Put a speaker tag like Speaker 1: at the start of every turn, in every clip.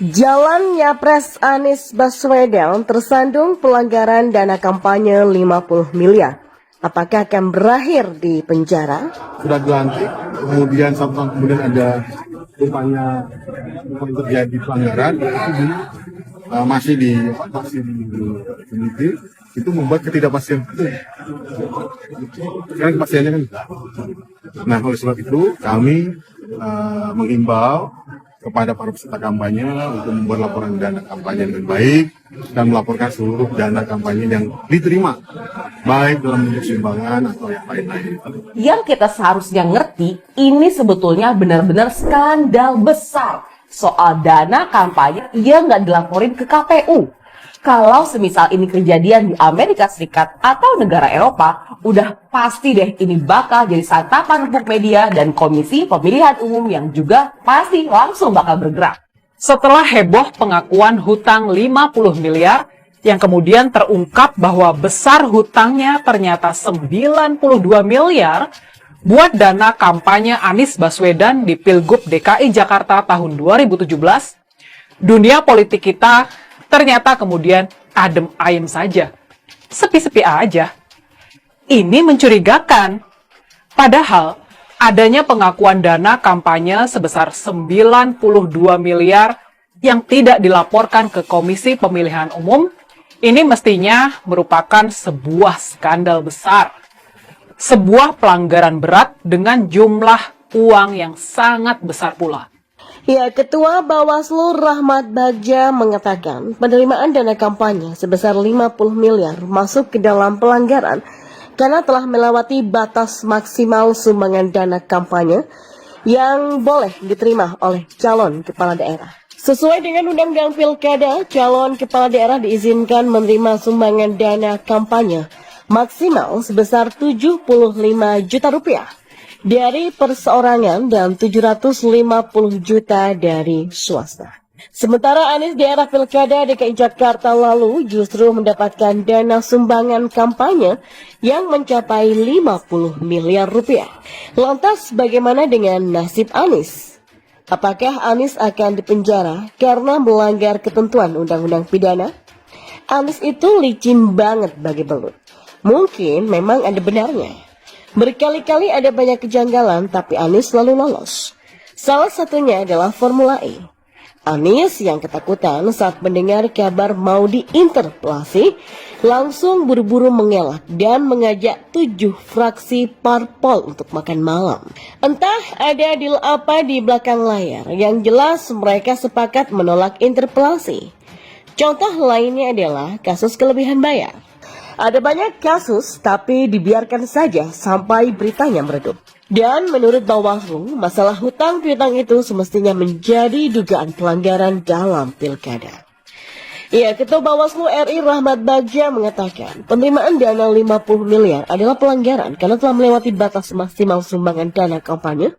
Speaker 1: Jalan Nyapres Anies Baswedan tersandung pelanggaran dana kampanye 50 miliar. Apakah akan berakhir di penjara?
Speaker 2: Sudah dilantik, kemudian 1 tahun kemudian ada rupanya terjadi pelanggaran, itu masih di itu membuat ketidakpastian hukum. Sekarang kepastiannya kan. Nah, oleh sebab itu kami mengimbau kepada para peserta kampanye untuk membuat laporan dana kampanye dengan baik dan melaporkan seluruh dana kampanye yang diterima, baik dalam bentuk sumbangan atau yang lain-lain.
Speaker 3: Yang kita seharusnya ngerti, ini sebetulnya benar-benar skandal besar soal dana kampanye yang nggak dilaporin ke KPU. Kalau semisal ini kejadian di Amerika Serikat atau negara Eropa, udah pasti deh ini bakal jadi santapan empuk media dan Komisi Pemilihan Umum yang juga pasti langsung bakal bergerak.
Speaker 4: Setelah heboh pengakuan hutang 50 miliar, yang kemudian terungkap bahwa besar hutangnya ternyata 92 miliar buat dana kampanye Anies Baswedan di Pilgub DKI Jakarta tahun 2017, dunia politik kita ternyata kemudian adem ayem saja. Sepi-sepi aja. Ini mencurigakan. Padahal adanya pengakuan dana kampanye sebesar 92 miliar yang tidak dilaporkan ke Komisi Pemilihan Umum, ini mestinya merupakan sebuah skandal besar. Sebuah pelanggaran berat dengan jumlah uang yang sangat besar pula.
Speaker 1: Ya, Ketua Bawaslu Rahmat Bagja mengatakan penerimaan dana kampanye sebesar 50 miliar masuk ke dalam pelanggaran karena telah melewati batas maksimal sumbangan dana kampanye yang boleh diterima oleh calon kepala daerah. Sesuai dengan Undang-Undang Pilkada, calon kepala daerah diizinkan menerima sumbangan dana kampanye maksimal sebesar 75 juta rupiah dari perseorangan dan 750 juta dari swasta. Sementara Anies di era Pilkada DKI Jakarta lalu justru mendapatkan dana sumbangan kampanye yang mencapai 50 miliar rupiah. Lantas bagaimana dengan nasib Anies? Apakah Anies akan dipenjara karena melanggar ketentuan undang-undang pidana? Anies itu licin banget bagi belut. Mungkin memang ada benarnya. Berkali-kali ada banyak kejanggalan, tapi Anies selalu lolos. Salah satunya adalah Formula E. Anies yang ketakutan saat mendengar kabar mau diinterpelasi, langsung buru-buru mengelak dan mengajak 7 fraksi parpol untuk makan malam. Entah ada deal apa di belakang layar, yang jelas mereka sepakat menolak interpelasi. Contoh lainnya adalah kasus kelebihan bayar. Ada banyak kasus, tapi dibiarkan saja sampai beritanya meredup. Dan menurut Bawaslu, masalah hutang piutang itu semestinya menjadi dugaan pelanggaran dalam pilkada. Ya, Ketua Bawaslu RI Rahmat Bagja mengatakan, penerimaan dana 50 miliar adalah pelanggaran karena telah melewati batas maksimal sumbangan dana kampanye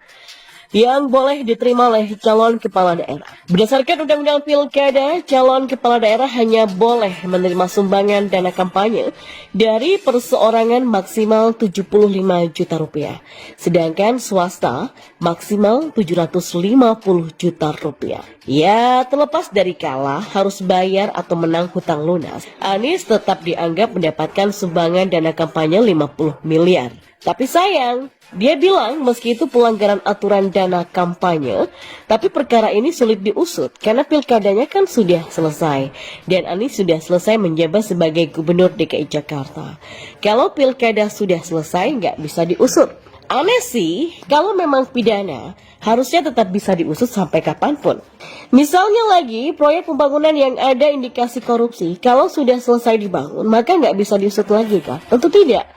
Speaker 1: yang boleh diterima oleh calon kepala daerah. Berdasarkan Undang-Undang Pilkada, calon kepala daerah hanya boleh menerima sumbangan dana kampanye dari perseorangan maksimal 75 juta rupiah. Sedangkan swasta maksimal 750 juta rupiah. Ya, terlepas dari kalah, harus bayar atau menang hutang lunas, Anies tetap dianggap mendapatkan sumbangan dana kampanye 50 miliar. Tapi sayang, dia bilang meski itu pelanggaran aturan dana kampanye, tapi perkara ini sulit diusut karena pilkadanya kan sudah selesai. Dan Anies sudah selesai menjabat sebagai gubernur DKI Jakarta. Kalau pilkada sudah selesai, nggak bisa diusut. Aneh sih, kalau memang pidana, harusnya tetap bisa diusut sampai kapanpun. Misalnya lagi, proyek pembangunan yang ada indikasi korupsi, kalau sudah selesai dibangun, maka nggak bisa diusut lagi kan? Tentu tidak.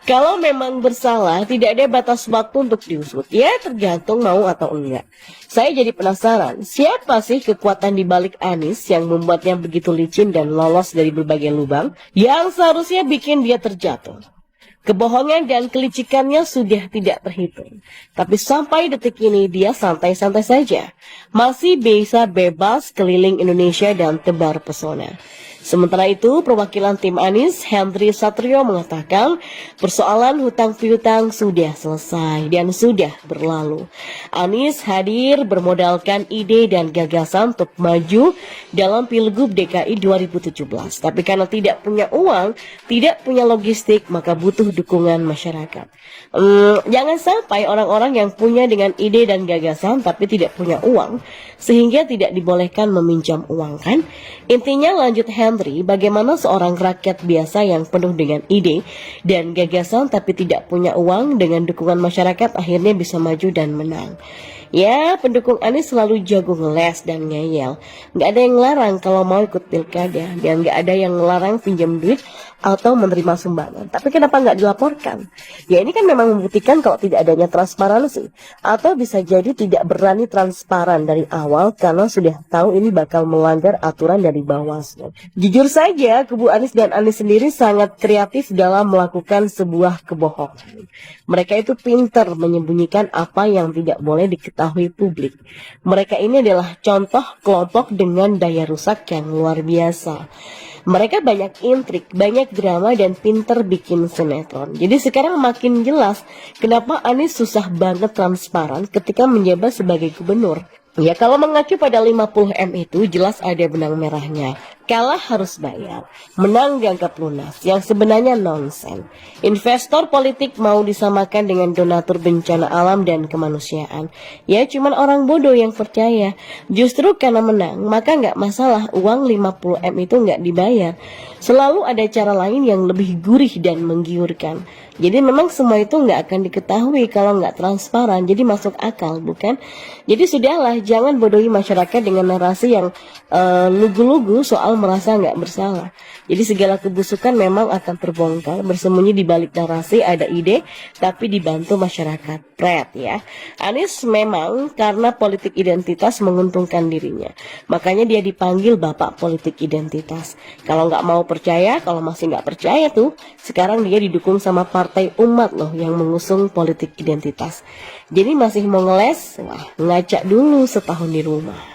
Speaker 1: Kalau memang bersalah, tidak ada batas waktu untuk diusut. Ya, tergantung mau atau enggak. Saya jadi penasaran, siapa sih kekuatan di balik Anies yang membuatnya begitu licin dan lolos dari berbagai lubang yang seharusnya bikin dia terjatuh? Kebohongan dan kelicikannya sudah tidak terhitung. Tapi sampai detik ini dia santai-santai saja. Masih bisa bebas keliling Indonesia dan tebar pesona. Sementara itu, perwakilan tim Anies, Henry Satrio mengatakan persoalan hutang piutang sudah selesai dan sudah berlalu. Anies hadir bermodalkan ide dan gagasan untuk maju dalam Pilgub DKI 2017. Tapi karena tidak punya uang, tidak punya logistik, maka butuh dukungan masyarakat. Jangan sampai orang-orang yang punya dengan ide dan gagasan tapi tidak punya uang, sehingga tidak dibolehkan meminjam uang, kan? Intinya, lanjut Henry, bagaimana seorang rakyat biasa yang penuh dengan ide dan gagasan tapi tidak punya uang dengan dukungan masyarakat akhirnya bisa maju dan menang. Ya, pendukung Anies selalu jago ngeles dan ngeyel. Nggak ada yang larang kalau mau ikut pilkada, dan nggak ada yang larang pinjam duit atau menerima sumbangan. Tapi kenapa nggak dilaporkan? Ya, ini kan memang membuktikan kalau tidak adanya transparansi, atau bisa jadi tidak berani transparan dari awal karena sudah tahu ini bakal melanggar aturan dari Bawaslu. Jujur saja, kubu Anies dan Anies sendiri sangat kreatif dalam melakukan sebuah kebohongan. Mereka itu pintar menyembunyikan apa yang tidak boleh diketahui publik. Mereka ini adalah contoh kelompok dengan daya rusak yang luar biasa. Mereka banyak intrik, banyak drama, dan pinter bikin sinetron. Jadi sekarang makin jelas kenapa Anies susah banget transparan ketika menjabat sebagai gubernur. Ya, kalau mengacu pada 50M itu jelas ada benang merahnya. Kalah harus bayar, menang dianggap lunas, yang sebenarnya nonsen. Investor politik mau disamakan dengan donatur bencana alam dan kemanusiaan. Ya, cuman orang bodoh yang percaya. Justru karena menang, maka nggak masalah uang 50M itu nggak dibayar. Selalu ada cara lain yang lebih gurih dan menggiurkan. Jadi memang semua itu nggak akan diketahui kalau nggak transparan. Jadi masuk akal, bukan? Jadi sudahlah, jangan bodohi masyarakat dengan narasi yang lugu-lugu soal merasa nggak bersalah. Jadi segala kebusukan memang akan terbongkar. Bersembunyi di balik narasi ada ide, tapi dibantu masyarakat. Pret ya. Anies memang karena politik identitas menguntungkan dirinya. Makanya dia dipanggil Bapak Politik Identitas. Kalau nggak mau percaya, kalau masih nggak percaya tuh, sekarang dia didukung sama Partai Umat loh yang mengusung politik identitas. Jadi masih mau ngeles, wah, ngaca dulu setahun di rumah.